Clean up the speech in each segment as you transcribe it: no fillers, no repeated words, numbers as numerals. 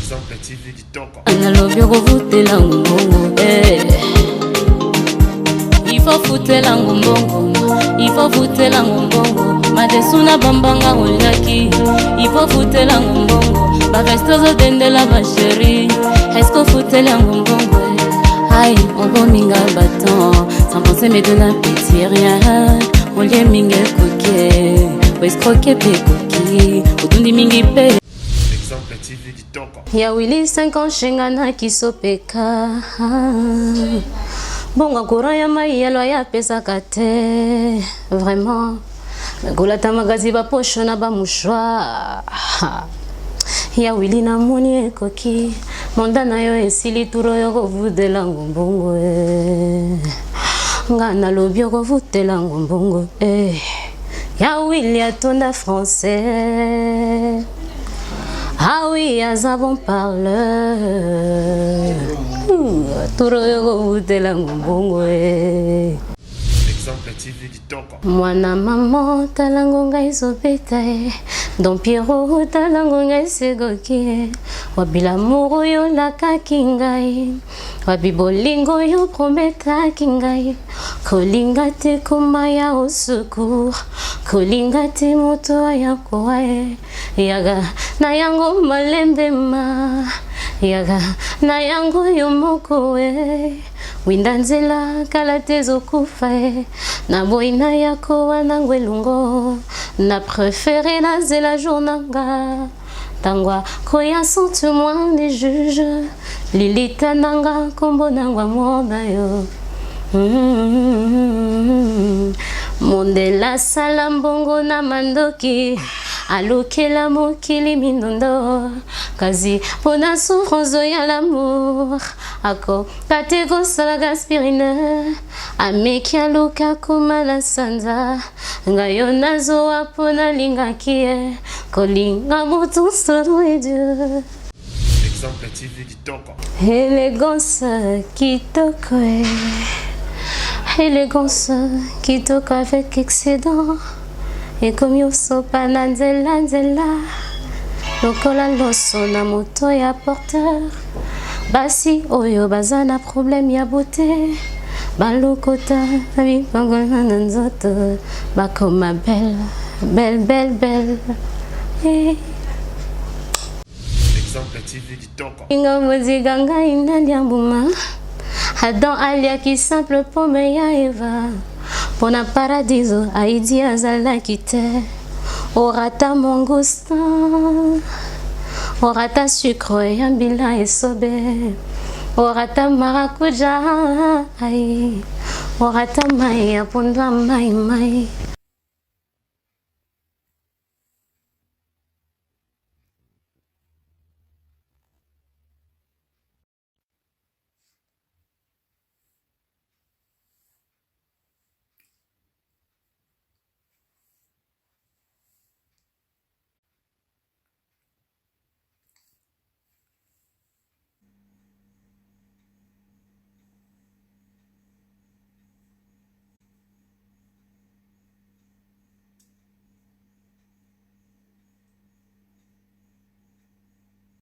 Exemple TV Kitoko. Analobi kovute la ngumbongo, il faut foutre la ngumbongo, il faut foutre la ngumbongo. Madesuna bambanga oliaki, il faut foutre la ngumbongo. Ba resto dende la ba chérie, est-ce que foutre la ngumbongo? Aïe, on va minga bâton, sans penser mais de la pitié rien. On liait minga coquet, ou escroquer pe coquille, ou tundi mingi pe. Exemple TV Kitoko. Ya wili 5 ans shengana kisopeka. Bonga courant ya mai ya loya pesa kate. Vraiment. Gola tamagazi ba poche na ba mouchoir. Ya wili na moni ekoki. Mondana yo esili turo yo kovudela ngumbongo nga na lobi yo kovudela ngumbongo ya wili atonda français. Ah oui, à bon parleur. Turo yo kovudela ngumbongo Exemple TV Kitoko. Mwana maman talango ngai zopeta Don Pierrot talango ngai segoki Wabila moro yo lakaki ngai Wabi bolingo yo prometaki ngai Kolinga te komaya au secours Kolinga te moto ya koae Yaga na yango malembe ma Yaga na yango yo moko Windanzela kala tezo kufa Na boina yako wanangwe lungo Na préféré na zela journanga Tangwa koya sans moi les juges Lilita nanga kombo nangwa mona yo Mondela salambongo na mandoki Alukela mokili mindondo Kazi pona souffrance ya l'amour Ako katego salaga aspirine Ameki aluka kumala sanza Ngayo nazo apona linga kie Kolinga mutu solo et Dieu. Exemple TV Kitoko. Élégance kitoko Élégance kitoko avec excédent Et comme yo sopa na nzela nzela Lokola loso na moto ya porteur Basi oyo baza na problème ya beauté Balokota bipango na nzoto Bakoma belle, belle, belle, belle Exemple TV Kitoko. Inga moziga ngai naliambuma Adam aliaki simple pome ya Eva Pona paradiso aidi azalaki te Orata mangousta Orata sucre ya mbila esobe Orata maracuja Orata mai ya pondwa mai mai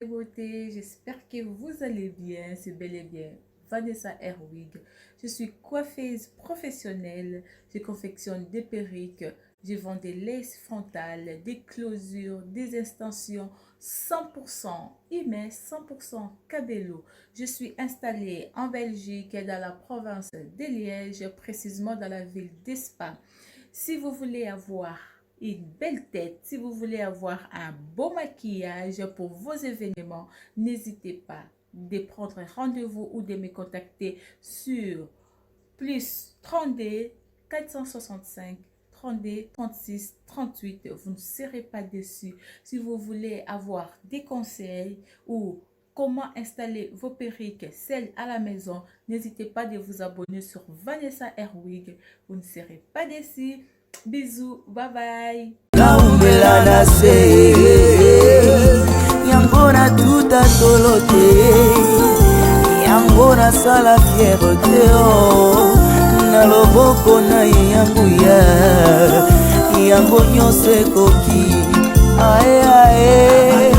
Beauté, j'espère que vous allez bien, c'est bel et bien Vanessa Herwig. Je suis coiffeuse professionnelle, je confectionne des perruques, je vends des laces frontales, des closures, des extensions 100% Imes, 100% Cabello. Je suis installée en Belgique, dans la province de Liège, précisément dans la ville d'Espa. Si vous voulez avoir une belle tête, si vous voulez avoir un beau maquillage pour vos événements, n'hésitez pas de prendre rendez-vous ou de me contacter sur plus 32 465 32 36 38. Vous ne serez pas déçus. Si vous voulez avoir des conseils ou comment installer vos perruques, celles à la maison, n'hésitez pas de vous abonner sur Vanessa Herwig. Vous ne serez pas déçus. Bisous, bye bye. Yangona tuta tolote Yangona sala fierté Na loboko na yangu ya Yango nyose koki Ae ae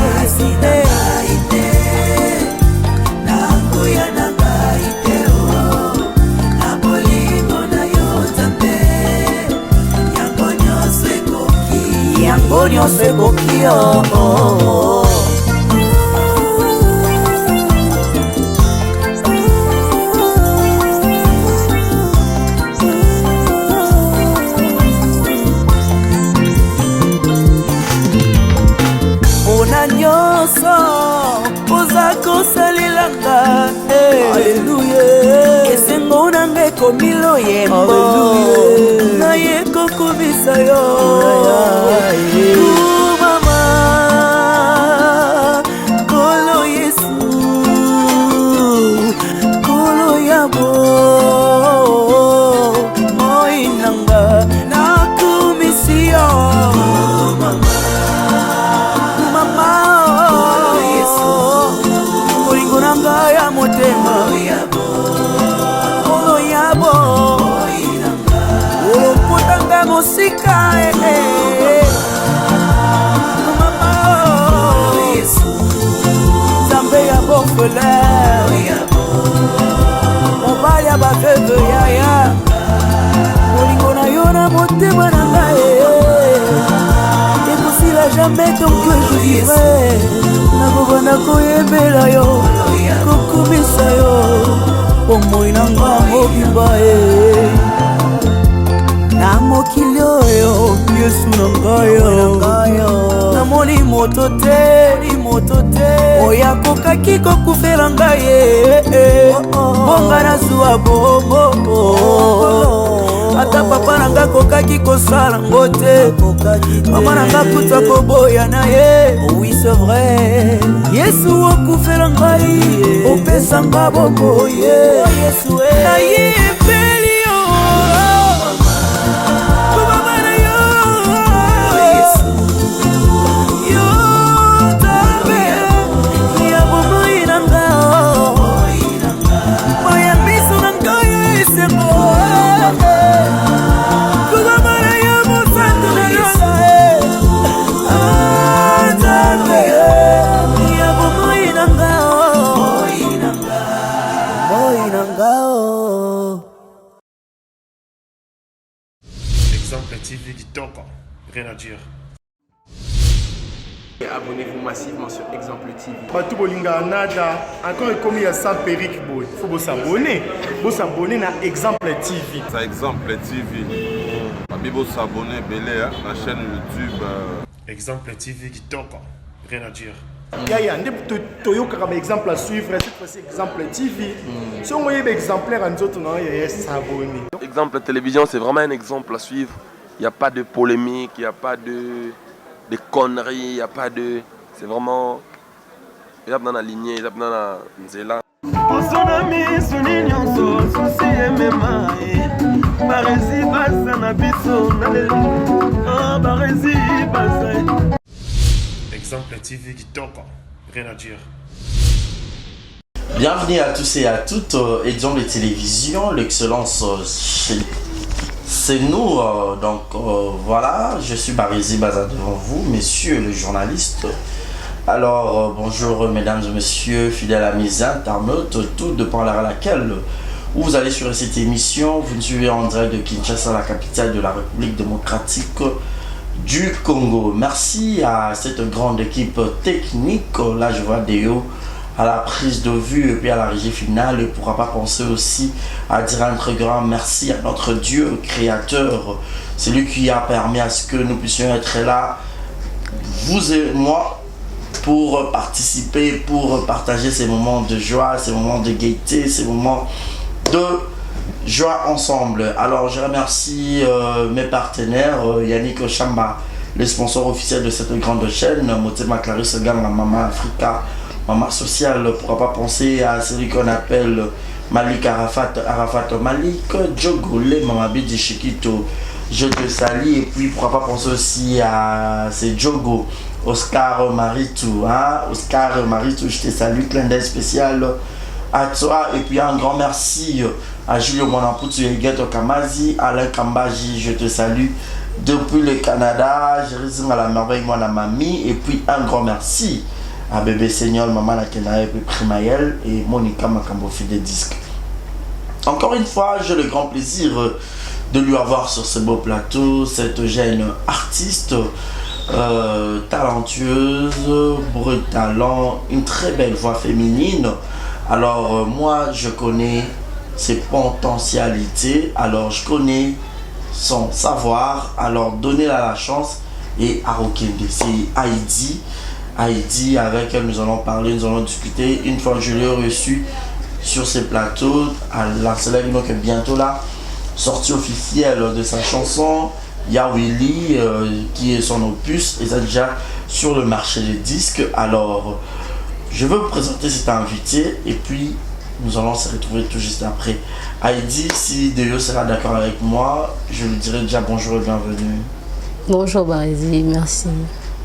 nyonso ekoki mpona nyonso oza kosalelanga aleluya esengo nanga ekomi loyembo naye kokomisa yo mama kolo yesu kolo yabo moi nanga nakomisi yo olingo na ngai ya motema olo yabo oloputanga mosika nzambe ya bofele mobali ya baveve yaya olingo na yo na motema na ngai ekosila jamais donc que je vivrai nakobanda koyembela yo kokumisa yo omoi na nga mobimba na mokili oyo yesu na ngai namoni moto te oyo akokaki kokufela ngai bonga nazwa bombo ata papa na nga kokaki kosala ngo te mama na nga kuta koboya na ye oui c'est vrai yesu okufela ngai opesa nga bombo yesu nayebeli yo komama na yo yo tabe ya bomoi na nga moya miso na ngai esengo Exemple TV Kitoko, rien à dire. Abonnez-vous massivement sur Exemple TV. Batou bolinga nada, encore comme il y a 100 perruques, il faut s'abonner. Vous s'abonner à Exemple TV. C'est Exemple TV. Vous s'abonner à la chaîne YouTube. Exemple TV Kitoko, rien à dire. Il y a un exemple à suivre, cette fois-ci Exemple TV. Si on voit un exemplaire en autres, il y a s'abonner. Exemple télévision, c'est vraiment un exemple à suivre. Il n'y a pas de polémique, il n'y a pas de conneries, il n'y a pas de... C'est vraiment... Il y a dans la lignée, il y a dans la nzela. Exemple TV Kitoko, rien à dire. Bienvenue à tous et à toutes, Exemple de télévision, l'excellence c'est nous, voilà, je suis Barizi Baza devant vous, messieurs les journalistes. Alors bonjour mesdames et messieurs, fidèles amis internautes, tout dépend à laquelle vous allez sur cette émission, vous nous suivez en direct de Kinshasa, la capitale de la République démocratique du Congo. Merci à cette grande équipe technique, là je vois Déo à la prise de vue et puis à la régie finale, et pourra pas penser aussi à dire un très grand merci à notre Dieu créateur, c'est lui qui a permis à ce que nous puissions être là, vous et moi, pour participer, pour partager ces moments de joie, ces moments de gaieté, ces moments de joie ensemble. Alors je remercie mes partenaires, Yannick Chamba, le sponsor officiel de cette grande chaîne, Motema Clarisse Ganga, Maman Africa, Maman Sociale, pourra pas penser à celui qu'on appelle Malik Arafat Malik, Djogolé, Mama Bidi Chiquito, je te salue, et puis pourra pas penser aussi à ces Djogo, Oscar Maritou, hein? Oscar Maritou, je te salue, clin d'œil spécial à toi, et puis un grand merci à Julio Monamputu et Geto Kamazi, Alain Kambaji, je te salue depuis le Canada, je réside à la merveille, moi la mamie, et puis un grand merci à Bébé Seigneur, Maman Nakena, et puis Primaël et Monica Makambofi des disques. Encore une fois, j'ai le grand plaisir de lui avoir sur ce beau plateau, cette jeune artiste talentueuse, beau talent, une très belle voix féminine. Alors moi je connais ses potentialités, alors je connais son savoir, alors donnez-la la chance. Et Arokende, c'est Heidi. Heidi, avec elle nous allons parler, nous allons discuter. Une fois que je l'ai reçue sur ces plateaux, à la célèbre que bientôt là, sortie officielle de sa chanson Yawili, qui est son opus, et ça déjà sur le marché des disques. Alors je veux vous présenter cet invité et puis nous allons se retrouver tout juste après. Heidi, si Deyo sera d'accord avec moi, je lui dirai déjà bonjour et bienvenue. Bonjour Barizi, merci.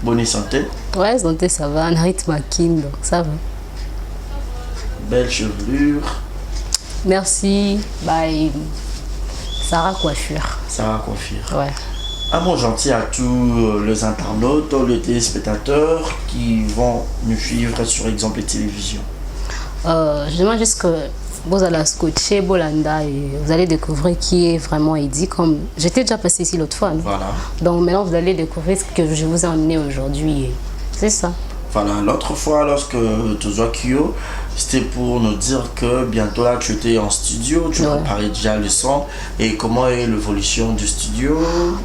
Bonne santé. Ouais, santé ça va, on rythme à King, donc ça va. Belle chevelure. Merci, bye. Sarah Coiffure. Sarah Coiffure. Ouais. Un mot gentil à tous les internautes, les téléspectateurs qui vont nous suivre sur Exemple Télévision. Je demande juste que vous allez scotcher Bolanda et vous allez découvrir qui est vraiment Heidi. Comme j'étais déjà passé ici l'autre fois. Non? Voilà. Donc maintenant vous allez découvrir ce que je vous ai emmené aujourd'hui. C'est ça. Voilà, l'autre fois lorsque tu vois Kyo, c'était pour nous dire que bientôt là tu étais en studio, tu préparais déjà le son. Et comment est l'évolution du studio?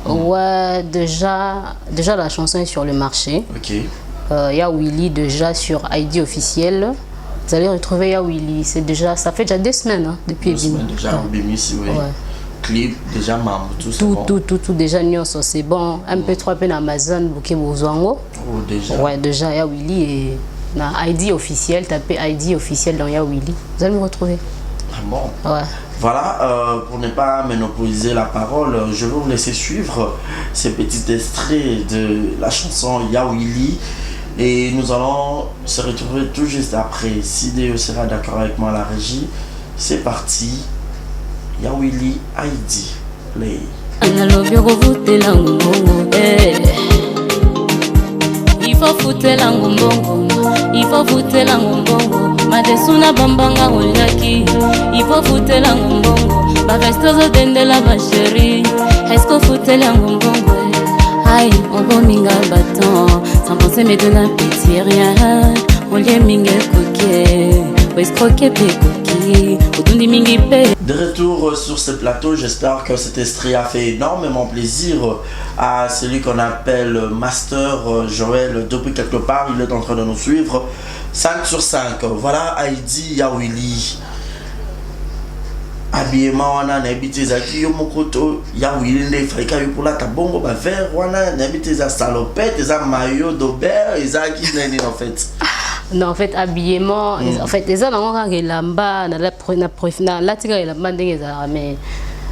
Ouais, déjà la chanson est sur le marché. Ok. Il y a Willy déjà sur Heidi officiel. Vous allez retrouver Yawili, c'est déjà, ça fait déjà 2 semaines hein, depuis Ebimi. Déjà Ebimi, oui. Ouais. Clip, déjà membre, tout ça. Tout, déjà Nyonso, c'est bon. MP3 peu Amazon, Bouquet Bozwango. Oh, déjà. Ouais, déjà Yawili et na ID officiel, tapez ID officiel dans Yawili. Vous allez me retrouver. Ah bon? Ouais. Voilà, pour ne pas monopoliser la parole, je vais vous laisser suivre ces petits extraits de la chanson Yawili. Et nous allons se retrouver tout juste après. Si Déo sera d'accord avec moi à la régie, c'est parti. Yawili Heidi. Play. Il faut foutre la ngombongo, il faut foutre la ngombongo. Madesuna bambanga olaki, il faut foutre la ngombongo. Ba restozo dende la ba chérie, est-ce qu'on fout la ngombongo? Aïe, on va minga bâton, sans penser mais de la petit rien. On liait minga coquet, ou est-ce croquet pe coquille, ou dit mingi pe. De retour sur ce plateau, j'espère que cet extrait a fait énormément plaisir à celui qu'on appelle Master Joël. Depuis quelque part, il est en train de nous suivre. 5 sur 5. Voilà Heidi Yawili. Habillement wana na habité za kiyo mokoto Yawili nde freka yo pour la tabongo ba vert wana na habité za salopette za maillot d'Aubert et ça qui n'est en fait. Non, en fait habillement en fait les gens n'ont rien lamba na la tigre la mandenge za mais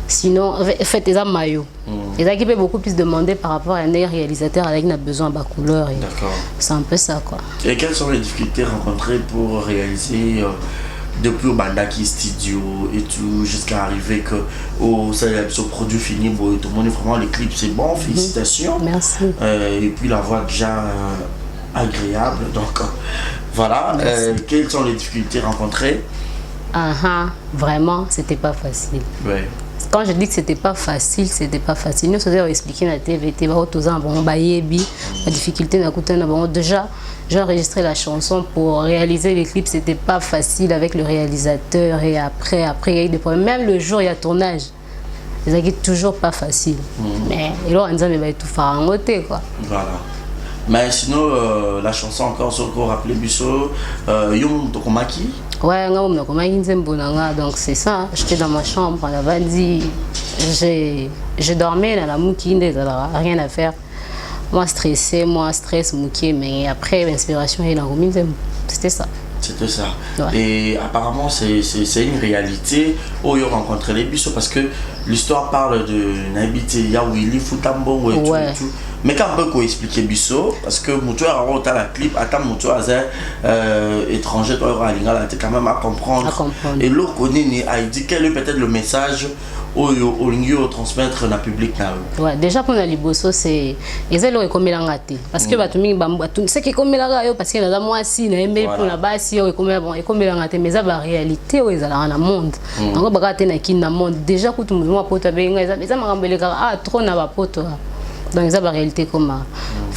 sinon en fait les maillot. Les gens qui peuvent beaucoup plus demander par rapport à un réalisateur avec a besoin de couleur. D'accord. C'est un peu ça quoi. Et quelles sont les difficultés rencontrées pour réaliser depuis au Bandaki Studio et tout jusqu'à arriver que au produit fini, bon, tout le monde est vraiment les clips c'est bon, félicitations. Merci. Et puis la voix déjà agréable donc voilà. Quelles sont les difficultés rencontrées? Vraiment c'était pas facile. Ouais. Quand je dis que c'était pas facile, nous sommes expliqué la TVT, la difficulté déjà j'ai enregistré la chanson pour réaliser les clips, c'était pas facile avec le réalisateur et après il y a eu des problèmes. Même le jour il y a tournage, c'est toujours pas facile. Mais il a tout faire en côté quoi. Voilà. Mais sinon la chanson encore sur le rappelé Busso, Yom Tokomaki. Ouais, donc c'est ça. J'étais dans ma chambre, on avait dit, je dormais dans la mouki, rien à faire. Moi stressé, moi stress, mouki, mais après l'inspiration est dans le c'était ça. C'était ça. Ouais. Et apparemment, c'est une réalité où il a rencontré les Bissot parce que l'histoire parle de Nabité Yawili, Foutambo et tout, et tout. Mais quand on peut expliquer Bissot, parce que Moutou a rencontré la clip, attends Moutou a étranger, toi, il a quand même à comprendre. Et l'autre connaît, il dit quel est peut-être le message au transmettre dans le public. Ouais, déjà pour les Bosso, c'est ils comme l'angate parce que c'est qui comme l'angate parce que là moi si na aimé pour la base comme l'angate mais ça va réalité ils ont dans monde donc bagate na qui na monde déjà que tout le monde peut taper ça m'a rembellé trop na ba poto donc ça va réalité comme en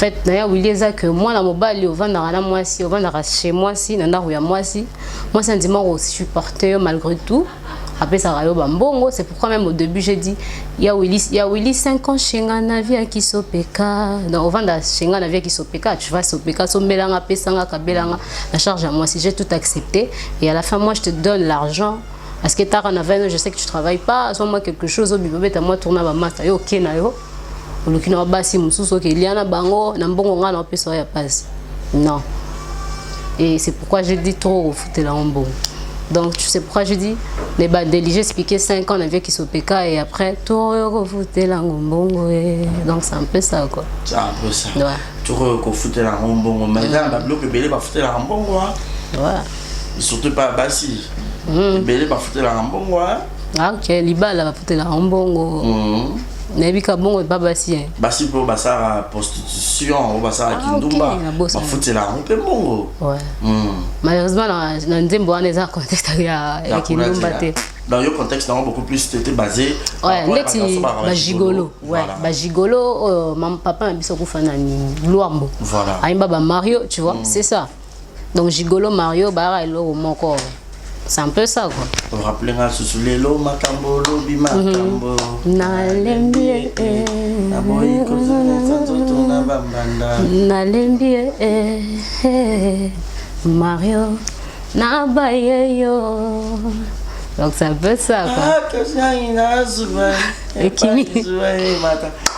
fait naya wili eza que mwana mobali ovandaka na mwasi ovandaka chez mwasi na ndako ya mwasi mwasi andima kosupporte yo malgré tout apesaka yo bambongo. C'est pourquoi même au début j'ai dit ya wili 5 ans shenga na vie ya kisopeka donc ovanda shenga na vie ya kisopeka tu vas sopeka sombelanga pesanga kabelanga la charge à moi si j'ai tout accepté et à la fin moi je te donne l'argent parce que t'as en avant je sais que tu travailles pas soit moi quelque chose au bibobeta moi tourna ba mata yo ok na yo olukina basi mususu ke liana bango na mbongo nga na pesa ya passe non. Et c'est pourquoi j'ai dit trop foutre la mbongo. Donc tu sais pourquoi je dis les bandeli j'ai expliqué 5 ans avec qui s'opeka et après tout refouter la mbongo donc c'est un peu ça quoi. C'est un peu ça. Ouais. Tout refouter la mbongo maintenant la bloc belé va foutre la mbongo. Ouais. Surtout pas basi. Belé va foutre la mbongo. Ah ok, libala va foutre la mbongo. Nebika bongo pas basi hein. Basi pour basara prostitution ou basara kindumba. Va foutre la mbongo. Ouais. Malheureusement dans nzembo on est en contexte ya kindumba te. Dans le contexte on beaucoup plus c'était basé ouais neti ba gigolo ouais ba gigolo maman papa biso ko fana ni Luambo. Voilà. Aimba ba Mario, tu vois, c'est ça. Donc gigolo Mario bara elo moko. C'est un peu ça quoi. Rappelez-moi sous les lots makambo lobi makambo. Nalembi Naboyi kozo na bambanda. Nalembi Mario nabayeyo. Donc c'est un peu ça quoi.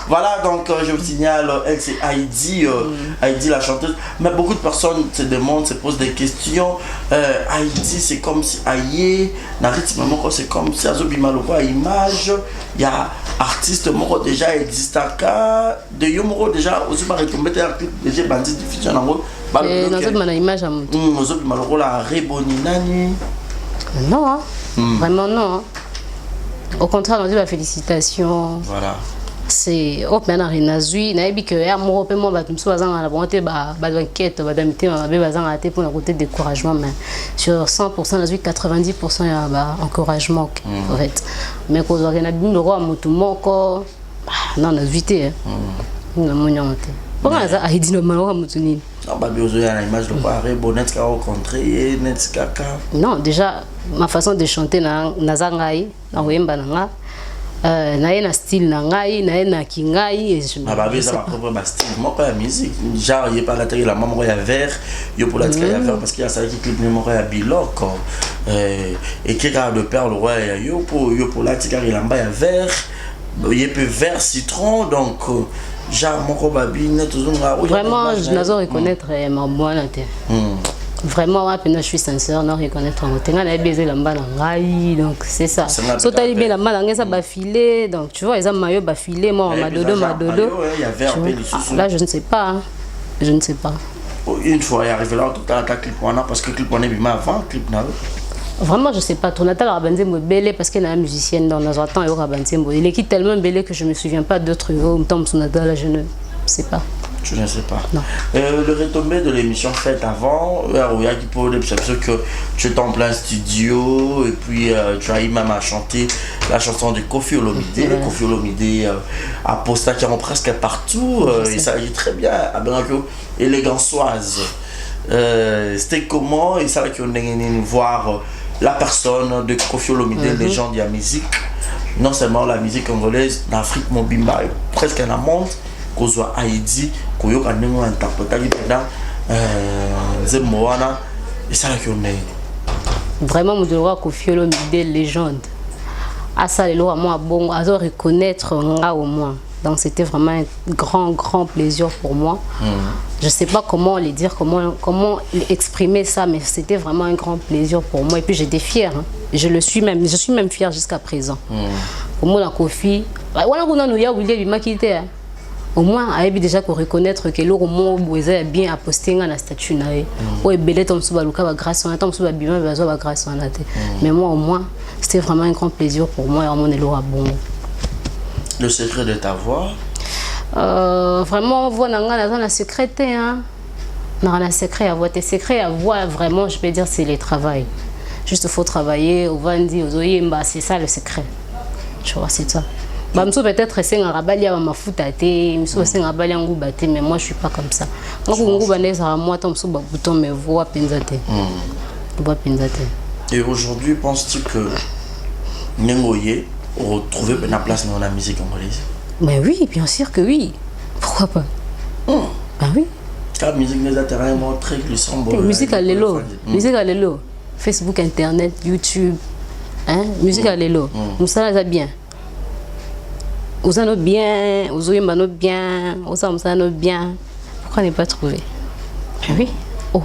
Voilà donc je vous signale c'est Heidi, Heidi la chanteuse. Mais beaucoup de personnes se demandent, se posent des questions. Heidi c'est comme si Aïe, na rythme c'est comme si Azobi Maloko à image. Il y a artistes moko déjà existaka de yo moko déjà aussi par retomber déjà bandit diffusion nango. Nazobi mana image à mon. Azobi Maloko la reboni nani. Non, hein. Vraiment non. Au contraire, on dit la félicitation. Voilà. C'est au maintenant renazui na ebi que amour pe mo batum so bazanga la bonté ba enquête ba damité ba bazanga te pour le côté découragement mais sur 100% nazui 90% ya ba encouragement en fait. Mais ko zo na dino ro mutu moko non nazui te. Na monyante. Pourquoi ça a dit no mano mutu nini? Non, bah, il y a une image de quoi, bonnet, au contraire, net, caca. Non, déjà, ma façon de chanter, nazangai, na wemba nanga, na style nangai, na kingai. Ah bah, ça va propre style. Moi, pas la musique. Genre, il y a pas la télé, la maman, il y a vert, il y a pour la télé, il y a vert, parce qu'il y a ça qui clip numéro, il y a biloc. Et qui a de perle, ouais, il y a pour la télé, il y a vert, il y a vert citron, donc. Vraiment, je n'ose reconnaître ma bonne. Vraiment, je suis sincère, non reconnaître mon terrain. Donc c'est ça. So t'as bien la main, ça va filer. Donc tu vois, ils ont maillot va filer, moi ma dodo. Là, je ne sais pas. Je ne sais pas. Une fois, il arrive là, tout à la clip parce que clip on est bien avant, clip là. Vraiment, je sais pas. Tonata Rabanzembo belé parce qu'elle est une musicienne dans nos temps et Rabanzembo. Il est tellement belé que je me souviens pas d'autres tombes Sonata là, je ne sais pas. Je ne sais pas. Non. Le retombé de l'émission faite avant, il y a qui peut que tu es en plein studio et puis tu as eu même à chanter la chanson de Koffi Olomide. Ouais. Koffi Olomide a posté carrément presque partout. Il s'agit très bien à Benako, élégançoise. C'était comment et ça là qu'on est voir la personne de Koffi Olomide, légende de la musique, non seulement la musique congolaise, l'Afrique mobimba, presque un monde, qu'on soit Haïti, qu'on y a un interpréteur qui est Zemoana, et ça là qu'on est. Vraiment, je dois Koffi Olomide, légende. À ça, les lois, moi, bon, à reconnaître au moins. Donc c'était vraiment un grand plaisir pour moi. Je sais pas comment le dire, comment exprimer ça, mais c'était vraiment un grand plaisir pour moi. Et puis j'étais fière. Hein. Je suis même fière jusqu'à présent. Au moins la Koffi, au moins a déjà qu'on reconnaître que l'eau est bien à poster dans statut nae. Ouais belé tom suba luka grâce on tom suba bien grâce on a. Mais moi au moins c'était vraiment un grand plaisir pour moi et mon élo à bon. Le secret de ta voix? Vraiment, voix dans la secrété, hein. Dans la secret à voix, tes secrets à voix, vraiment, je peux dire, c'est le travail. Juste, il faut travailler, au vandi, au zoyemba, c'est ça le secret. Tu vois, c'est ça. Bamso peut-être c'est un rabali à ma foutate, Mso c'est un rabali en goubate, mais moi je suis pas comme ça. Moi pour goubane ça moi tant Mso bouton mais voix penzate. Voix penzate. Et aujourd'hui, penses-tu que Nengoye retrouver une place dans la musique congolaise? Mais oui, bien sûr que oui. Pourquoi pas? Ben oui. La musique des terrains très glissant. Musique à l'élo. Musique à l'élo. Facebook, Internet, YouTube. Hein? Musique à l'élo. Nous ça bien. Vous en avez bien, vous avez bien, vous en avez bien. Pourquoi ne pas trouver? Oui. Oh.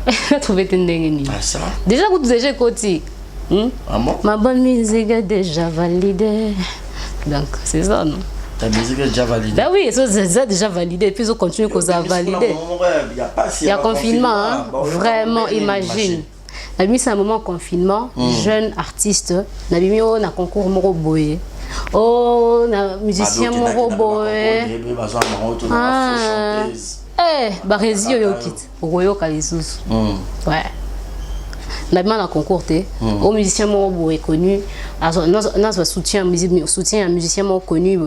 On a trouvé une ah, ça? Déjà, vous avez déjà côté. Ah bon? Ma bonne musique est déjà validée. Donc, c'est ça, non? Ta musique est déjà validée? Ben oui, c'est déjà validé. Et puis, on continue qu'on a validé. Il y a confinement, hein? Vraiment, imagine. C'est un moment confinement, jeune artiste. On a concours Moroboé. Oh, na musicien Moroboé. Ah, eh, Barési Yokit. Royo Kalisus. Ouais. On a bien un concours, au musicien Moroboé connu. Notre soutien un musicien connu.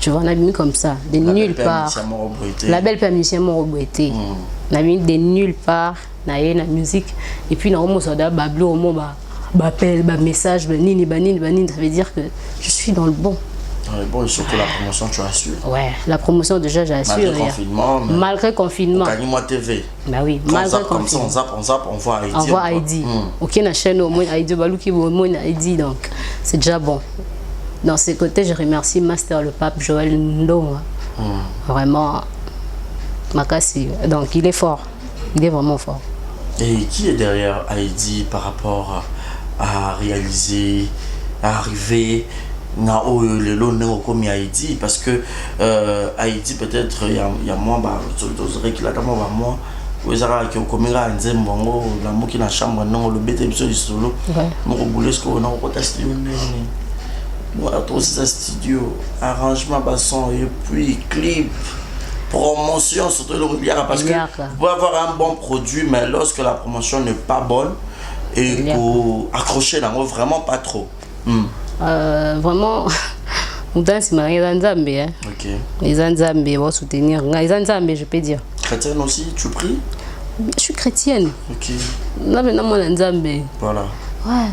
Tu vois, on a mis comme ça, de nulle part. La belle père musicien Moroboé. On a mis de nulle part. Na musique et puis na homo soda bablo homo appel message nini ça veut dire que je suis dans le bon. Dans le bon et surtout la promotion tu assures. Ouais, la promotion déjà j'assure. Malgré confinement. Gagne-moi TV. Bah oui, malgré comme ça on zappe on voit ID. On voit ID. OK na chaîne au moins ID baluki au moins ID donc c'est déjà bon. Dans ces côtés, je remercie Master le Pape Joël Ndonga. Vraiment Makasi. Donc il est fort. Il est vraiment fort. Et qui est derrière Heidi par rapport à réaliser, à arriver le lot comme Heidi? Parce que Heidi peut-être il y a moins d'oserer qu'il a d'abord moi vous avez qui comme là un zembongo la mo qui na chambre non le bête du solo mon boulot ce qu'on a au studio moi tout ça studio arrangement basson et puis clip promotion surtout le régulière parce que vous pouvez avoir un bon produit mais lorsque la promotion n'est pas bonne et pour accrocher là vraiment pas trop vraiment on danse mais les Nzambe hein OK les Nzambe vont soutenir les Nzambe je peux dire chrétienne aussi tu pries? Je suis chrétienne. OK non mais non mon Nzambe voilà ouais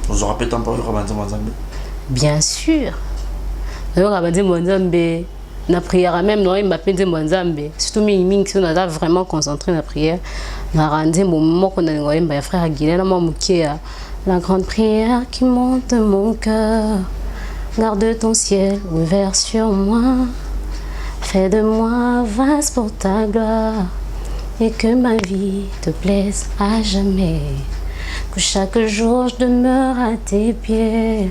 vous aurez peut-être un peu Nzambe bien sûr Nzambe na prière même non m'appelle Nzambe surtout ming si on a vraiment concentré na prière na rendre moment qu'on a ngomba frère Aguilera mamukia la grande prière qui monte mon cœur garde ton ciel ouvert sur moi fais de moi vase pour ta gloire et que ma vie te plaise à jamais que chaque jour je demeure à tes pieds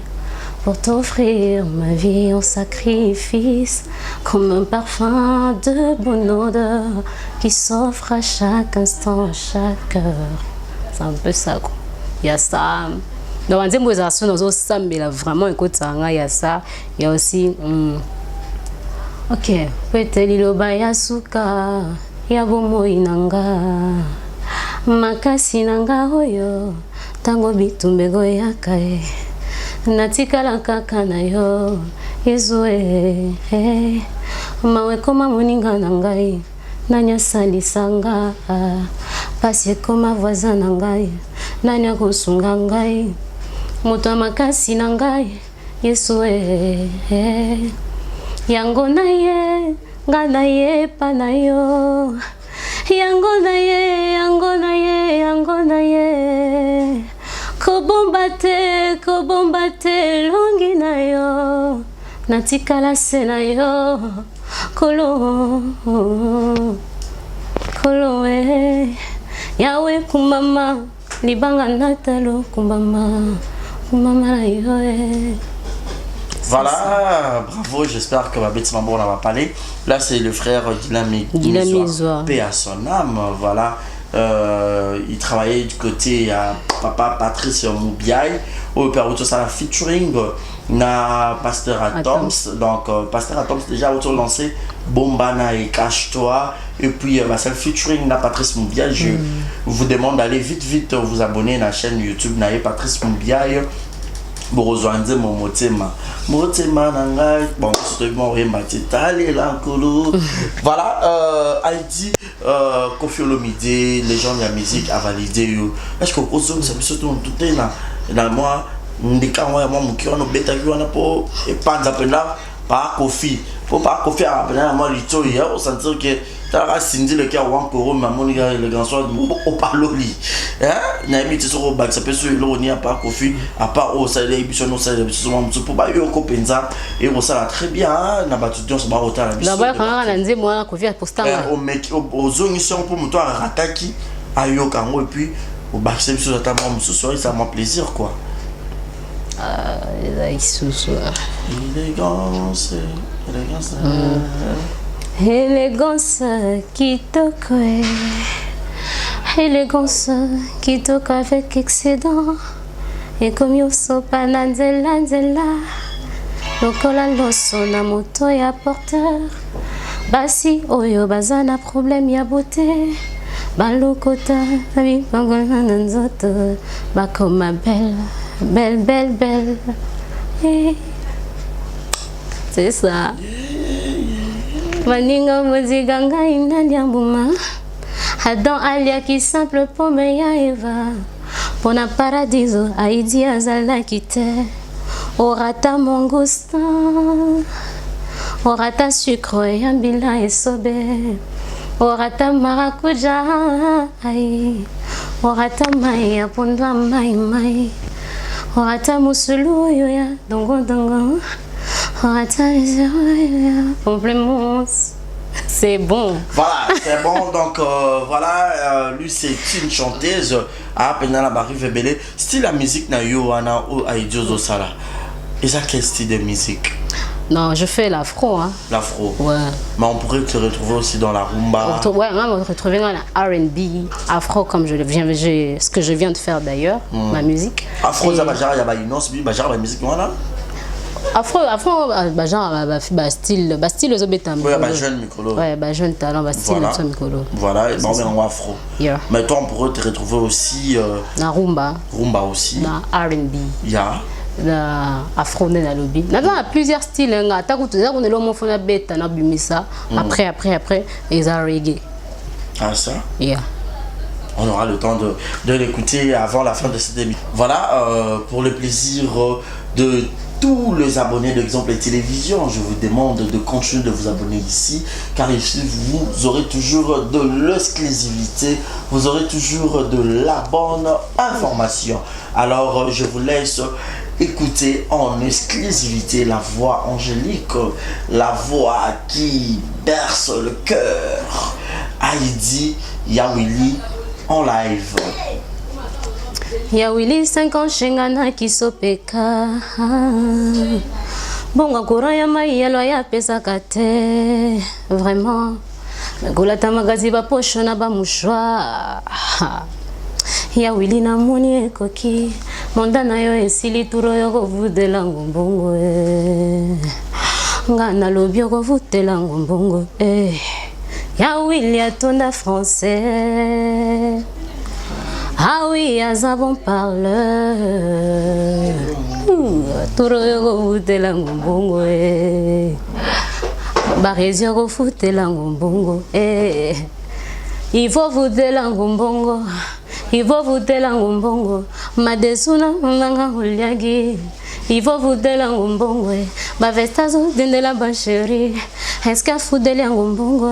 pour t'offrir ma vie en sacrifice, comme un parfum de bonne odeur qui s'offre à chaque instant, à chaque heure. C'est un peu ça, quoi. Il y a ça. Dans les émotions, dans les sambe, vraiment, écoute ça, il y a ça. Il y a aussi. Ok. Peteli loba yasuka, yabomo inanga, makasi nanga oyo, tango bitumbego yakae. Natikala kaka na yo Yesu mawe koma moninga na ngai nanya salisanga pasi koma voisin na ngai nanya kosunga ngai moto makasi na ngai Yesu yango na ye ngana ye pa na yo yango na ye yango na ye yango na ye kobombate longi na yo natikala se na yo kolo yawe kumama libanga natalo kumama na yo Voilà, bravo, j'espère que ma bête Mambo on va parler. Là c'est le frère Guilain Mizoa, paix à son âme, voilà. Il travaillait du côté à papa Patrice Moubiaï au Père ça la featuring na Pasteur Atoms. Donc Pasteur Atoms déjà auto lancé Bombana et Cache-toi et puis c'est le featuring na Patrice Moubiaï. Je vous demande d'aller vite vous abonner à la chaîne YouTube na Patrice Moubiaï Borozwanze Momotema. Motema Nanga. Bon, c'est bon, Rematitali, Lankolo. Voilà, Haïti, Kofi Olomide, les gens de la musique a validé. Est-ce que vous avez surtout tout dans moi, ndika moi mon cœur no beta qui on a pour et pas d'appeler par Kofi. Faut pas Kofi à appeler moi lito hier, on sentir que t'as Cindy le cœur ou encore maman le grand soir au parloli. Hein? N'aimi tu sur au bac ça peut sur l'oni à part Kofi, à part au ça les émissions ça les émissions pour pas yo copenza et on ça très bien na battu on se bat autant la mission. Là-bas quand on a dit moi Kofi a posté au mec aux émissions pour moi rataki ayo kango et puis au bac c'est sur la table ce soir ça m'a plaisir quoi. Élégance, élégance. Élégance qui toque, élégance qui toque avec excédent. Et comme yo so pananzela nzela, lokola loso na moto ya porteur. Basi oyo bazana problème ya beauté. Balokota, ami pangona nzoto, bakoma belle. Belle, belle, belle. C'est ça. Maninga moziganga inanyambuma. Adam alia qui simple pour meya Eva. Pona paradiso aidi azala kite. Orata mangousta. Orata sucre yambila esobe. Orata maracuja. Orata maya pondwa mai. Orata musulu yoya dongo dongo. Orata yoya pamplemousse. C'est bon. Voilà, c'est bon. Donc voilà, lui c'est une chanteuse à Penana Barrive Belé. Style la musique na yo ana ou Aïdiozo Sala. Et ça quel style de musique? Non, je fais l'afro. Hein. L'afro. Ouais. Mais on pourrait te retrouver aussi dans la rumba. Ouais, on va me retrouver dans la R&B, afro comme ce que je viens de faire d'ailleurs, ma musique. Afro, ça va genre, il y a une autre musique, voilà. Afro, genre, style Zobetam. Oui, jeune Mikolo. Ouais, jeune talent, style Mikolo. Voilà, et bon, on afro. Yeah. Mais toi, on pourrait te retrouver aussi. Dans rumba. Rumba aussi. Dans R&B. Yeah. Afro na lobby. Nous avons plusieurs styles. Nous avons le mot fona beta na bimisa. Après, ils ont reggae. Ah ça? Yeah. On aura le temps de l'écouter avant la fin de cette émission. Voilà, pour le plaisir de tous les abonnés d'Exemple Télévision, je vous demande de continuer de vous abonner ici, car ici vous aurez toujours de l'exclusivité, vous aurez toujours de la bonne information. Alors je vous laisse écouter en exclusivité la voix angélique, la voix qui berce le cœur, Heidi Yawili en live. Yawili 5 ans shengana kisopeka. Bonga courant ya mayelo ya pesa kate. Vraiment. Ngolata magazi ba pocho na ba mouchoir. Yawili na moni ekoki. Monda na yo esili turo yo kovudela ngombongo nga na lobi yo kovudela ngombongo Yawili atonda français. Ah oui, aza bon parleur. Turo yo kovudela ngombongo Barezi yo kovudela ngombongo il faut vudela ngombongo. Il faut vous dire la ngombongo, madesuna manga uliagi. Il faut vous dire la ngombongo, ma vestazo dende la bacheri. Est-ce qu'à foutre la ngombongo,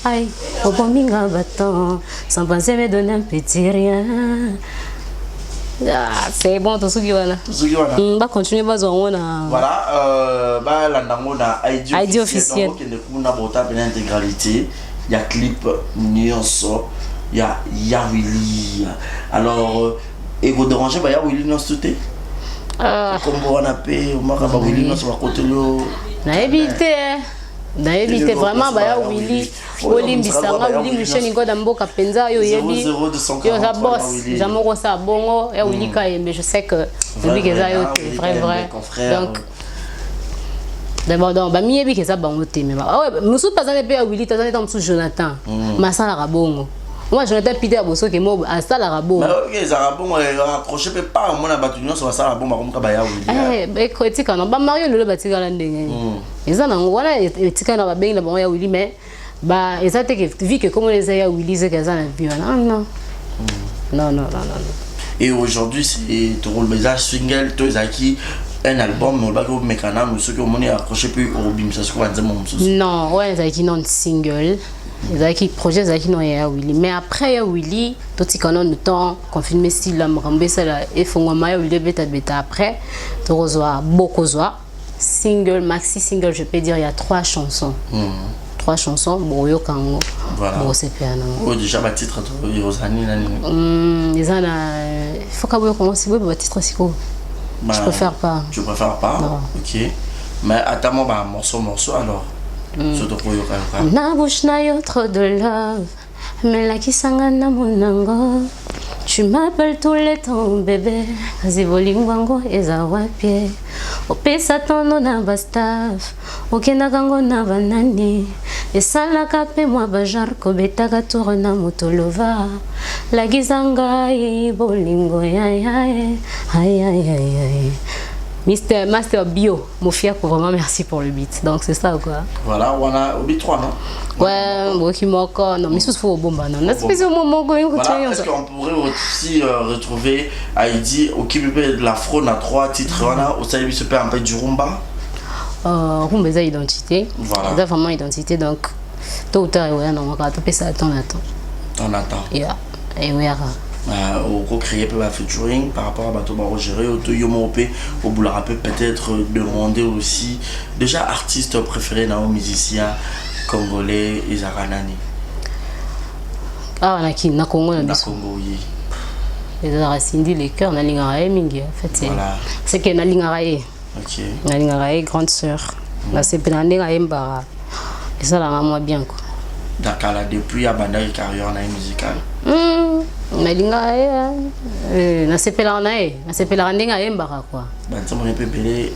aïe, au bombinga bâton, sans penser me donner un petit rien. Ah, c'est bon, tout ce qui va là. On va continuer, on a. Voilà, l'andango na ID officiel. Donc, on a bota une intégralité. Il y a clip nuance. Il y a Yawili. Alors, et vous dérangez, il y a Yawili dans ce thé. Comme on a payé, on a Yawili dans ce côté. Naebite vraiment baya Willy olimbisanga Willy Michel ngoda mboka penza yo yebi yo za boss jamoko sa bongo ya Willy Kayembe je sais que Willy keza yo vrai donc d'abord donc ba miyebi keza bango te mais ouais musu pazane pe ya Willy tazane tam su Jonathan masala ka bongo Moi, je n'étais Peter Bosso qui est mort à ça la rabo. Mais ok, ça rabo, accroché pas, moi, la batunion, ça va ça la bombe, comme Kabaya Willy. Eh, écoute, quand on va marier le bâtiment là, ils en ont voilà, et tu quand on va bien le bon ya Willy, mais bah, ils ont été vu que comme les a Willy, c'est qu'ils en ont vu. Non, non. Et aujourd'hui, c'est ton rôle message single, toi, Zaki. Un album, mais on va que mécanam, ceux qui ont monnaie accroché plus au bim, ça se trouve à dire mon non, ouais, Zaki non single. Zaki projet Zaki non ya Willy. Mais après ya Willy, tout ce qu'on a le temps, confirmer style la mrambe ça là, et faut maya Willy beta après, tu reçois beaucoup zoa. Single, maxi single, je peux dire il y a 3 chansons. 3 chansons, bon yo kango. Voilà. Bon c'est pas non. Oh déjà ma titre Rosani là. Ils en a faut qu'aboyo commencer le titre aussi quoi. Je préfère pas. Tu préfères pas? Non. Ok. Mais attends-moi, bah, morceau alors. Surtout pour yo quand même. Na bouche na yo trop de love. Mais la qui sangana monango. Tu m'appelles tous les temps bébé. Kazi bolingwango eza wapie. Opesa tono na bastaf. Okena kango na banani. Esala kape mwa bajar kobetaka tour na motolova. La gizanga bolingo ya aïe. Master Bio, Mofia, vraiment merci pour le beat. Donc c'est ça quoi. Voilà, on a au beat 3 non? Ouais, bon qui manque non mais c'est faut bon non. Est-ce qu'on pourrait aussi retrouver Heidi au Kibébé de l'afro on a 3 titres on a au Salibi se perd un peu du rumba. Rumba c'est identité. Voilà. C'est vraiment identité donc tôt ou tard ouais non on va tout ça attends. On attend. Yeah. Et ouais. Au créer peu featuring par rapport à Bateau Baro Géré au Toyomopé au Boulard peut-être demander aussi déjà artiste préféré dans musicien congolais Isaranani. Ah on a qui na Congo na Congo oui. Les Cindy les cœurs na lingarae mingi en fait voilà. C'est que na lingarae. OK. Na lingarae grande sœur. Na c'est penandé na mbara. Et ça la maman bien quoi. D'accord là depuis à Bandari carrière na musicale. Nalinga na sepela nae na sepela ndenga yembaka quoi banzamo ne pepele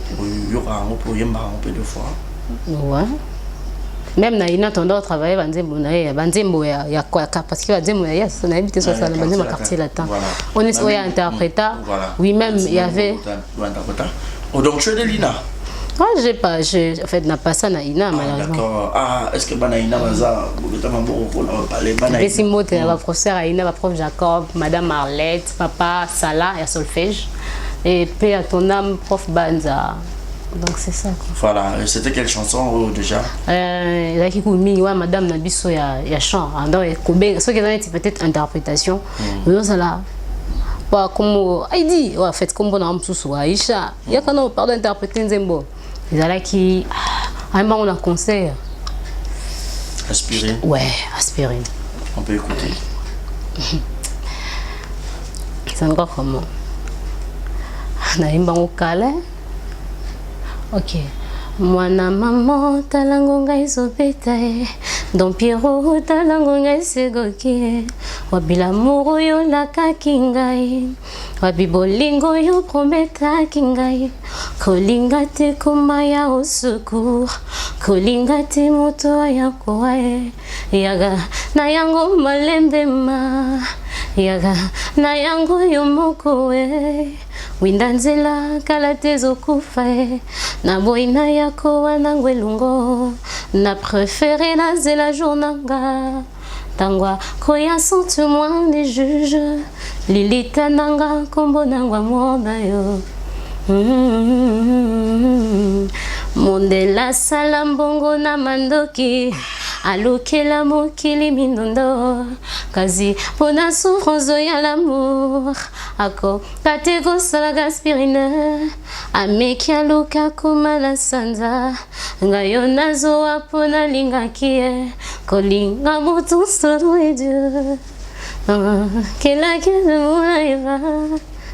yoka ngo pour yembaka ngo peu de fois ouais même na ina tondo travailler banzembo nae banzembo ya quoi parce que banzembo ya ça na habité sur ça banzembo quartier latin on est ouais interpréta oui même il y avait donc tu es de l'INA. Ah, j'ai pas, en fait, n'a pas ça na ina malheureusement. D'accord. Ah, est-ce que bana ina baza, bobeta mambo pour parler bana. Et si mote la professeur ina, la prof Jacob, madame Marlette, papa Salah et solfège et paix à ton âme prof Banza. Donc c'est ça quoi. Voilà, c'était quelle chanson déjà? La qui coumi ouais madame Nabiso ya chant, donc kobe, ce qui est peut-être interprétation. Mais ça là pas comme Heidi, ouais, en fait comme bon âme sous Aïcha. Il y a quand on parle d'interpréter Nzembo. Ils allaient qui on a conseil. Aspirer. Ouais, aspirer. On peut écouter. C'est encore comment? Naimba ukale. OK. Mwana maman talangonga izopeta Don Pierrot talangonga segoki Wabila muru yo lakaki ngai Wabibolingo yo prometaki ngai Kolinga te komaya au secours Kolinga te moto ayako ae Yaga na yango malembe ma Yaga na yango yo moko Windanzela kala tezo kufa Na boina yako wanangwe lungo Na préféré na zela journanga Tangwa koya sont moins des juges Lilita nanga kombo nangwa mwona yo Mondela salambongo na mandoki Alukela mokili mindondo Kazi pona souffrance ya l'amour Ako katego salaga aspirine Ameki aluka kumala sanza Ngayo nazo apona linga kie Kolinga mutu solo et Dieu Kela kela mouna.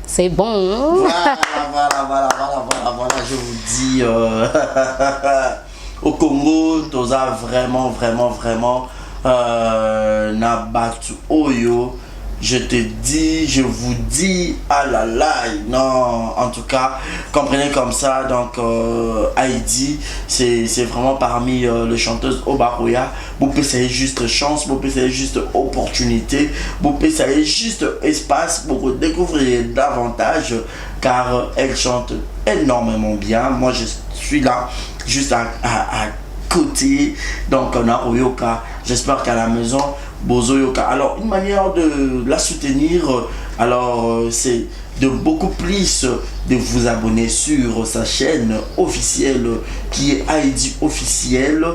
C'est bon. Voilà, je vous dis au Congo, toza vraiment na batu oyo je te dis, je vous dis, ah là là, non, en tout cas, comprenez comme ça, donc Heidi, c'est vraiment parmi les chanteuses au Barouya, vous pouvez essayer juste chance, vous pouvez essayer juste opportunité, vous pouvez essayer juste espace pour découvrir davantage, car elle chante énormément bien. Moi, je suis là, juste à côté, donc on a Oyoka, j'espère qu'à la maison, Bozo Yoka. Alors, une manière de la soutenir, alors c'est de beaucoup plus de vous abonner sur sa chaîne officielle qui est Heidi officielle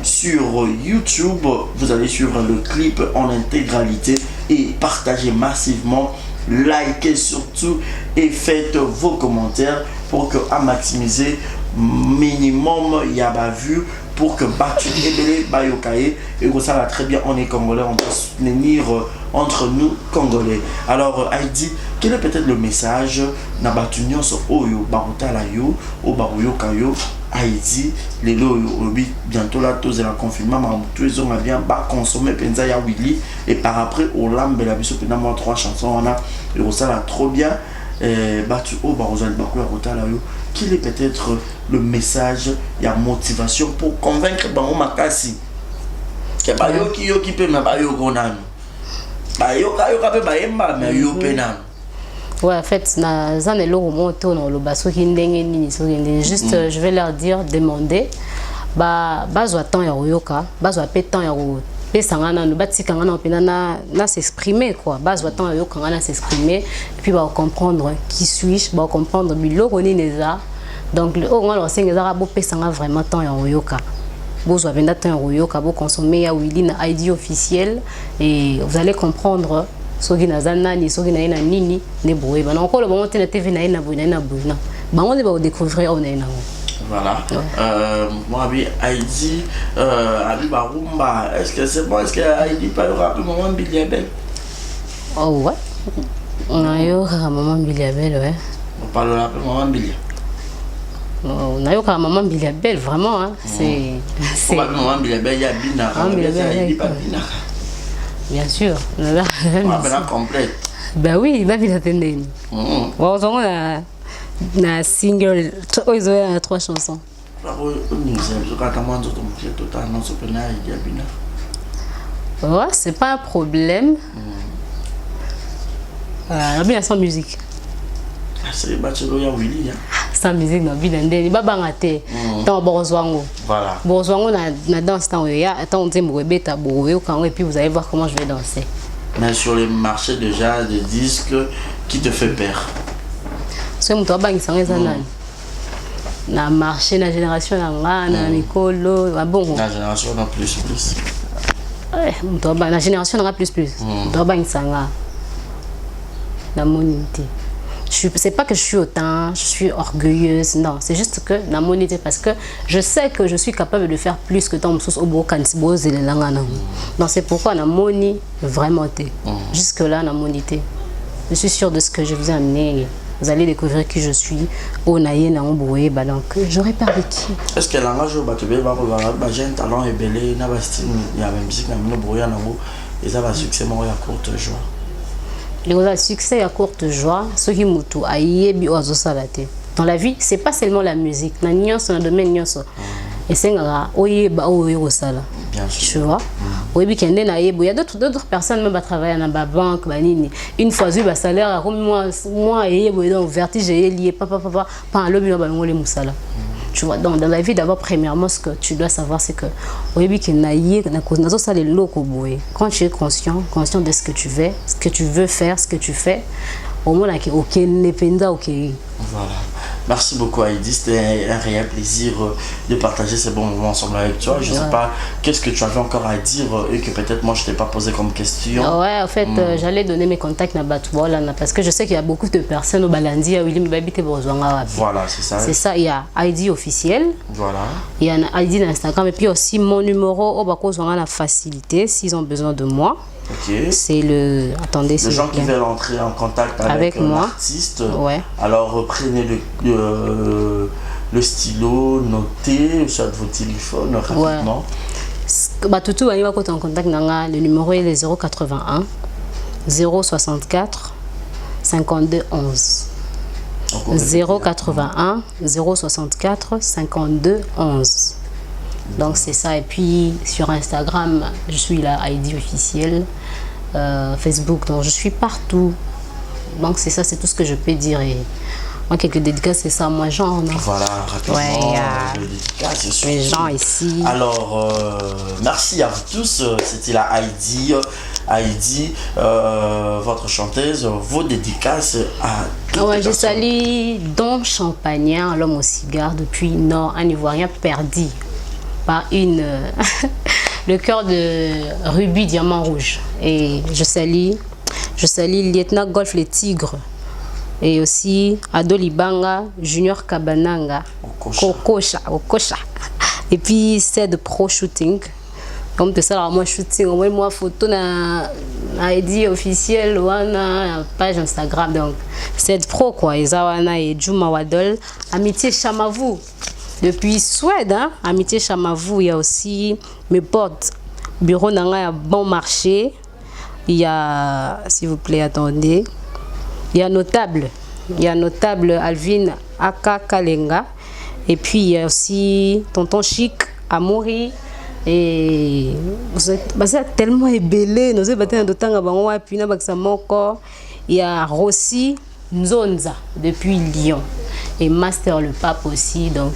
sur YouTube. Vous allez suivre le clip en intégralité et partagez massivement, likez surtout et faites vos commentaires pour que à maximiser minimum il y a pas vu pour que Batu Ebele Bayokaye et que ça va très bien, on est congolais, on peut soutenir entre nous congolais. Alors Heidi, quel est peut-être le message na Batu Nyonso Oyo Baruta la yo o Baruyo Kayo Heidi les loyo obi bientôt là tous la confinement ma tous ils ont bien ba consommer penza ya Willy et par après au lambe la biso pena moi 3 chansons on a et ça va trop bien. Batu o Barozal Bakou Baruta la yo. Quel est peut-être le message, il y a motivation pour convaincre Bango Makasi que Bayo qui yo qui peut mais Bayo Gonan Bayo Kayo Kape Bayemba mais yo penan. Ouais, en fait, ça n'est pas le basso qui est juste, je vais leur dire, demander, bah, temps ya Oyoka, bah, temps ya pesangana no batikanga na opena na s'exprimer quoi base temps yo kanga na s'exprimer et puis va comprendre qui suis-je, va comprendre biloko ni neza donc le on va sengeza bo pesanga vraiment temps ya Oyoka bozo venda temps ya Oyoka bo consommer ya Willy na ID officiel et vous allez comprendre soki nazana ni soki na ina nini ne boye ba na ko le bon te na TV na ina boye na boye na ba on va découvrir on ina. Voilà. Moi, Heidi, Ali Barumba, est-ce que c'est bon? Est-ce que Heidi parlera de maman Biliabel? Oh, ouais. On a eu maman Biliabel, ouais. On parlera de maman Biliabel. On a eu maman Biliabel, vraiment. Hein. C'est. Maman Biliabel, il y a Bina. Bien sûr. On a complète. Ben oui, il va bien attendre. On a. Na single, ils ont 3 chansons. Ouais, c'est pas un problème. Bien sans musique. C'est bachelor ya Willy. Sans musique, non, bien ndeni babangate. Tant borozwango. Voilà. Borozwango na danse tant ya, attends on dit mbebeta boyo quand et puis vous allez voir comment je vais danser. Mais sur le marché déjà des disques, qui te fait peur? C'est mon travail qui s'en na marché na génération na Nicolo bon la génération na plus ouais mon travail la génération na plus mon travail qui s'en na monité c'est pas que je suis autant je suis orgueilleuse non c'est juste que na monité parce que je sais que je suis capable de faire plus que tant sous au bokansi bozele langa na donc c'est pourquoi na moni vraiment jusque là na monité je suis sûre de ce que je vous ai amené. Vous allez découvrir qui je suis. Au naïe na omboé bah donc j'aurais pas avec qui. Est-ce que la ngage ba tebe ba j'ai un talent rebelle na ba style ya musique na mino boya na ngo et ça va succès mo ya courte joie. Le succès à courte joie ce qui mutu ayebi ozo salate. Dans la vie, c'est pas seulement la musique, na nyonso na domaine nyonso. Et c'est ngara oyeba oyo sala. Bien sûr. Tu vois? Oui, il y a d'autres personnes même à travailler dans la banque, une fois eu le salaire, comme moi, et vertige, lié, papa, pas un lobby, tu vois, donc dans la vie d'abord, premièrement, ce que tu dois savoir, c'est que quand tu es conscient de ce que tu veux faire, ce que tu fais, au moins, ok, voilà. Merci beaucoup Heidi, c'était un réel plaisir de partager ces bons moments ensemble avec toi. Je ne sais pas qu'est-ce que tu avais encore à dire et que peut-être moi je ne t'ai pas posé comme question. Ouais, en fait, j'allais donner mes contacts à Batouala parce que je sais qu'il y a beaucoup de personnes au Balandi à William Babité Borozwanga. Voilà, c'est ça. C'est ça, il y a Heidi officiel. Voilà. Il y a Heidi d'Instagram et puis aussi mon numéro au Bakozwanga la facilité s'ils ont besoin de moi. Okay. C'est le... Attendez, les gens qui veulent entrer en contact avec moi, l'artiste, ouais. Alors prenez le stylo, notez sur vos téléphones rapidement. Ouais. Bah, tout va en contact, le numéro est le 081 064 52 11. 081 064 52 11. Donc c'est ça. Et puis sur Instagram, je suis la ID officielle. Facebook, donc je suis partout. Donc c'est ça, c'est tout ce que je peux dire. Et moi, quelques dédicaces, c'est ça, moi, genre. Non? Voilà, rapidement, ouais, dédicaces. Les gens ici. Alors, merci à vous tous. C'était la Heidi. Heidi, votre chanteuse, vos dédicaces à... Ouais, je salue Don Champagnien, l'homme au cigare, depuis Nord, un Ivoirien perdu par une... le cœur de Rubis Diamant Rouge. Et je salue Lieutenant Golf Les Tigres. Et aussi Ado Libanga, Junior Kabananga, Okosha. Et puis c'est de Pro Shooting. Comme tout ça, moi shooting, moi photo na ID officiel ou na page Instagram. Donc c'est Pro quoi. Ezawana et Juma Wadol, Amitié Chamavou. Depuis Suède, hein? Amitié Chamavou, il y a aussi mes potes. Bureau Nanga Bon Marché. Il y a, s'il vous plaît, attendez. Il y a notable Alvin Aka Kalenga. Et puis il y a aussi Tonton Chic Amouri. Et vous êtes tellement ébélé. Nous avons il y a Rossi Nzonza depuis Lyon. Et Master le Pape aussi. Donc.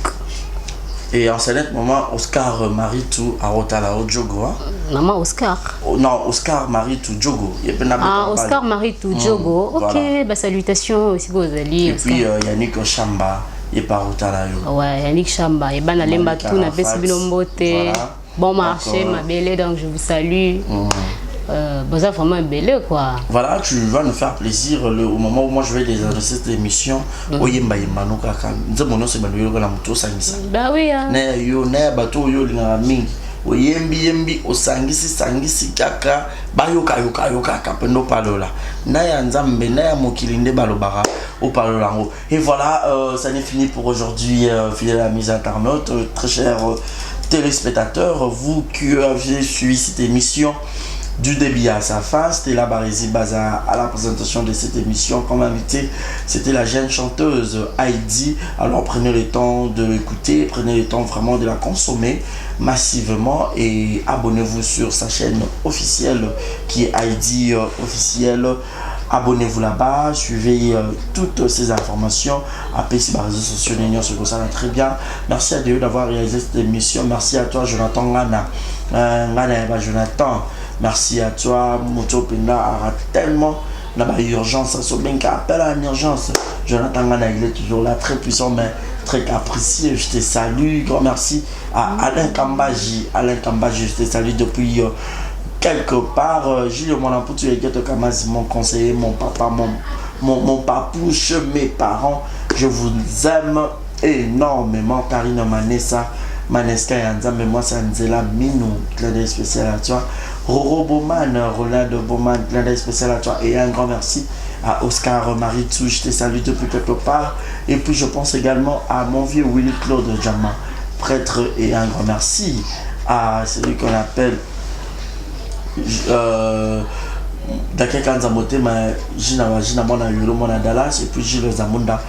Et en ce moment, Oscar Maritou à Rotala au Djogo. Maman Oscar. Non, Oscar Maritou Djogo. Ah, Oscar Maritou Djogo. Ok, voilà. Bah, salutations aussi aux alliés. Et puis Yannick Chamba, il est pas Rotala. Ouais, Yannick Chamba. Et ben, Nalemba tout, n'a pas si bon marché, ma belle, donc je vous salue. Bon, ça vraiment belle quoi. Voilà, tu vas nous faire plaisir au moment où moi je vais les adresser cette émission. Oyemba yemba kaka. Nze mono se balu yo la moto sangisa. Bah oui hein. Ne yo ne bato yo linga mingi. Oyembi sangisi kaka bayoka yoka pendo palola. Na ya nzambe na ya mokili nde balobara au palolango. Et voilà, ça n'est fini pour aujourd'hui, fidèles amis internautes, très chers téléspectateurs, vous qui avez suivi cette émission du début à sa fin. C'était la Barizi Baza à la présentation de cette émission. Comme invité, c'était la jeune chanteuse Heidi. Alors prenez le temps de l'écouter, prenez le temps vraiment de la consommer massivement et abonnez-vous sur sa chaîne officielle qui est Heidi officielle. Abonnez-vous là-bas, suivez toutes ces informations. Appelez sur les réseaux sociaux, ce ça va très bien. Merci à Dieu d'avoir réalisé cette émission. Merci à toi, Jonathan Ngana. Jonathan. Merci à toi, Moto Penda a tellement d'urgence. Ça bien qu'à appel à une urgence. Jonathan Ngana, il est toujours là, très puissant, mais très capricieux. Je te salue. Grand merci à Alain Kambaji. Je te salue depuis quelque part. Julio Monamputu et Geto Kamaz, mon conseiller, mon papa, mon papouche, mes parents. Je vous aime énormément. Karine Maneska et Anzambe, moi c'est Anzela Minou, clin d'œil spécial à toi. Roro Boman, Rolando Boman, clin d'œil spécial à toi. Et un grand merci à Oscar Maritou, je te salue depuis quelque part. Et puis je pense également à mon vieux Willy Claude Djama, prêtre. Et un grand merci à celui qu'on appelle Dakeka Nzamote, Jina Mona Yolo Mona Dallas, et puis Gilles Zamunda.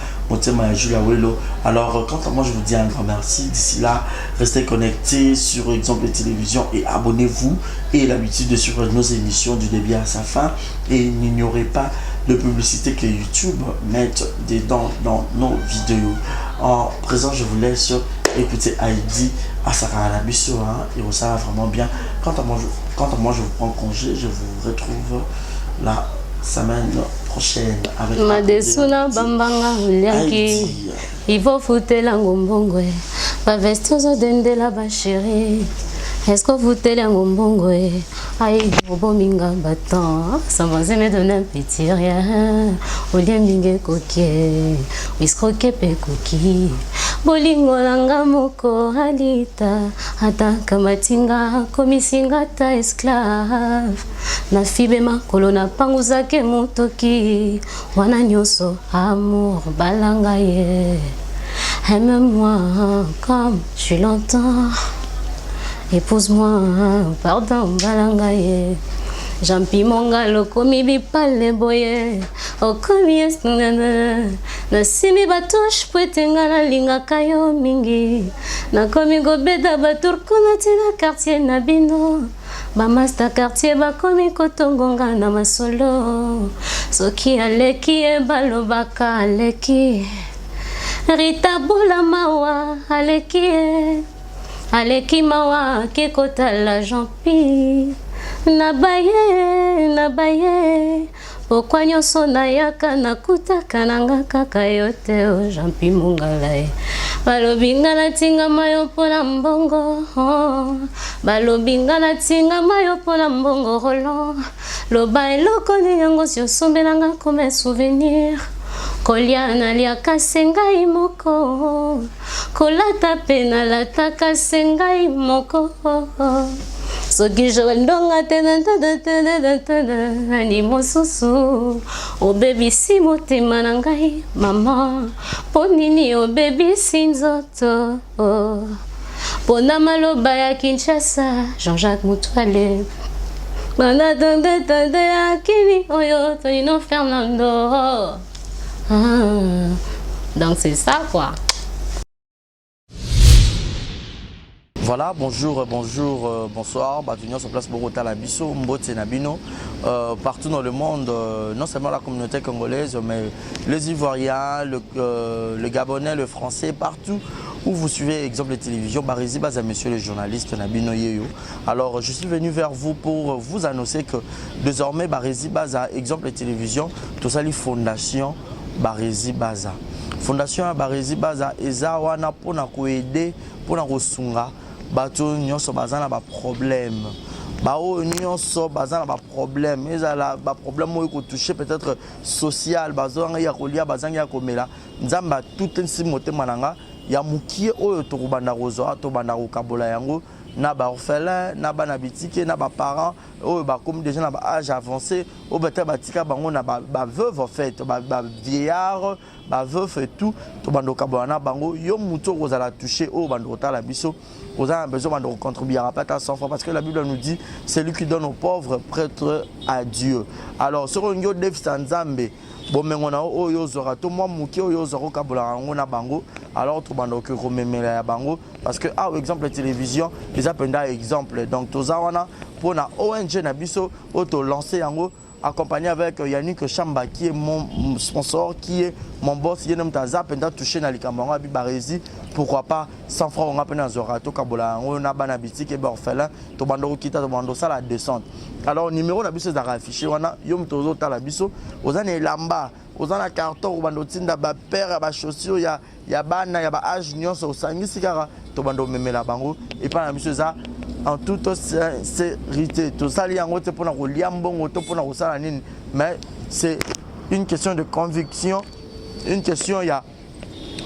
Alors, quant à moi, je vous dis un grand merci. D'ici là, restez connectés sur Exemple Télévision et abonnez-vous. Et l'habitude de suivre nos émissions du début à sa fin. Et n'ignorez pas de publicité que YouTube met dedans dans nos vidéos. En présent, je vous laisse écouter Heidi à Sakarabiso et ça va vraiment bien. Quant à moi, je vous prends congé. Je vous retrouve là semaine prochaine avec Madesuna Bambanga Uliaki. Il faut foutre la ngombongwe. Pas vestir aux dende la bachérie. Est-ce que vous foutre la ngombongwe? Aïe, bobo minga batan. Ça va me donner un petit rien. Au lieu mingue coquet. Whiskroke pe cookie. Bolingo langa moko halita. Ata kamatinga komisinga ta esclave. Na fibe makolo na panguzake motoki. Wana nyoso amour balanga ye. Aime-moi comme tu l'entends. Épouse-moi, pardon balanga ye. Jampi mongalo komi bipale boye okomi esnana na simi batush pwetenga na linga kayo mingi na komi gobeda baturkuna tina quartier na bino bamasta quartier bakomi kotongonga na masolo soki aleki ebalobaka aleki Rita bola mawa aleki mawa kekota la jampi nabaye pokwa nyonso nayaka nakutaka nanga kaka yo te o jampi mongala balobi nga natingama yo mpona mbongo balobi nga natingama yo mpona mbongo rolo loba eloko ni yango si osombelanga kome souvenir kolia naliaka sengai moko kolata pe nalataka sengai moko soki jolndonga te ni mosusu obebisi motema na ngai mama mpo nini obebisi nzoto mpona maloba ya Kinshasa Jean-Jacques Mutwale bana tande akini oyo Tonino Fernando donc c'est ça quoi. Voilà, bonjour, bonsoir. Batunion sur place Bogota Labiso, Mbote Nabino. Partout dans le monde, non seulement la communauté congolaise, mais les Ivoiriens, le Gabonais, le Français, partout où vous suivez exemple de télévision, Barizi Baza, monsieur le journaliste Nabino Yeyo. Alors, je suis venu vers vous pour vous annoncer que désormais, Barizi Baza, exemple de télévision, tout ça, les fondations Barizi Baza. Fondation Barizi Baza, eza wana pona koede, pona kosunga. Bato nyonso bazana ba problème bao nyonso bazana ba problème ezala ba problème oyo ko toucher peut-être social bazanga ya kolia bazanga ya komela nzamba tout nsi motema nanga ya mukie oyo to kubanda kozo to banda ko kabola yango na ba orphelin na ba na bitike na ba parents oyo ba comme déjà na ba âge avancé au beta batika bango na ba veuve en fait ba vieillard ba veuve et tout to banda kabola na bango yo muto kozala toucher au banda otala biso. Vous avez besoin de contribuer à à 100 fois parce que la Bible nous dit c'est lui qui donne aux pauvres prêtre à Dieu. Alors sur un Dev Sanzambe, bon mais on a oyo zora to moi muki oyo zoro kabula ngona bango alors tout bando que rememela bango parce que ah exemple télévision les appenda exemple donc tozawana pour na ONG na biso auto lancer yango accompagné avec Yannick Chamba qui est mon sponsor, qui est mon boss, Yenem Taza, pendant touché dans les camarades Barizi, pourquoi pas 100 francs on a peine à Zorato, Kabola, on a banabiti qui est orphelin, Tobando Kita, Tobando ça la descente. Alors numéro la biso est affiché, on a Yom Tozo Talabiso, aux années Lamba, aux années carton, au bando Tinda, père, à chaussure, il y a Bana, il y a Age, Nyon, au Sangi Sigara, Tobando Memela Bango, et pas la biso ça. En toute sincérité, tout ça, mais c'est une question de conviction, une question, il y a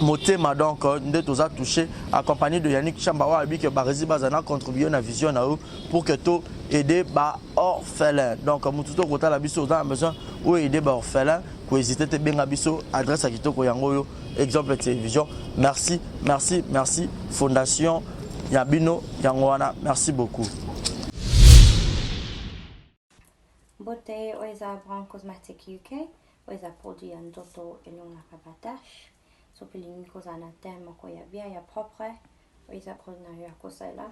motema donc de tout ça touché, accompagné de Yannick Chambawa, que Barizi Bazana contribué à la vision pour que tout aider les orphelins. Donc, Moututo Kota la biso, on a besoin ou aider les orphelins, pour hésiter à bien biso, adresse à Kitoko Yangoyo, exemple de télévision. Merci, merci, merci, Fondation Yabino Yangoana, merci beaucoup. Beauté Oisa Brand Cosmetic UK, Oisa produit un doto et l'on a rabatache. Sopilini kozana tema ko ya bien ya propre. Oisa produit ya kosela.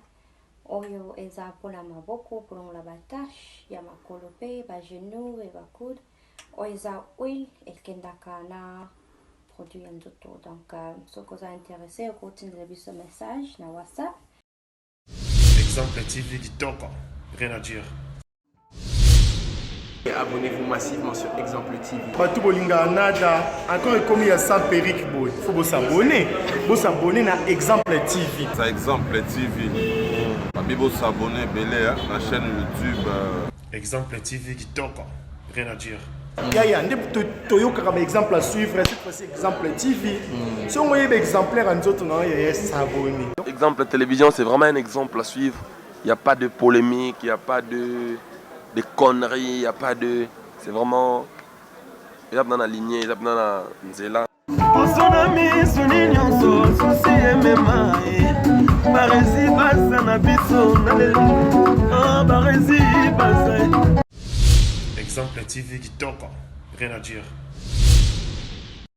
Oyo eza pola maboko pour la batache, ya makolope, ba genou et ba coude. Oisa huile et kendaka na produit un doto. Donc ce que vous intéressé, vous continuez de ce message na WhatsApp. Exemple TV Kitoko, rien à dire. Et abonnez-vous massivement sur Exemple TV. Batou bolinga nada, encore comme il y a 100 perruques, il faut vous s'abonner. Vous s'abonner à Exemple TV. C'est Exemple TV. Vous s'abonner à la chaîne YouTube. Exemple TV Kitoko, rien à dire. Il y a un exemple à suivre, cette fois-ci Exemple TV. Si on voit un exemplaire en autres, il y a s'abonner. Exemple télévision, c'est vraiment un exemple à suivre. Il n'y a pas de polémique, il n'y a pas de conneries, il n'y a pas de... C'est vraiment... Il y a dans la lignée, il y a dans la nzela. Barizi Baza na biso na lelo, Barizi Baza. Exemple TV kitoko. Rien à dire.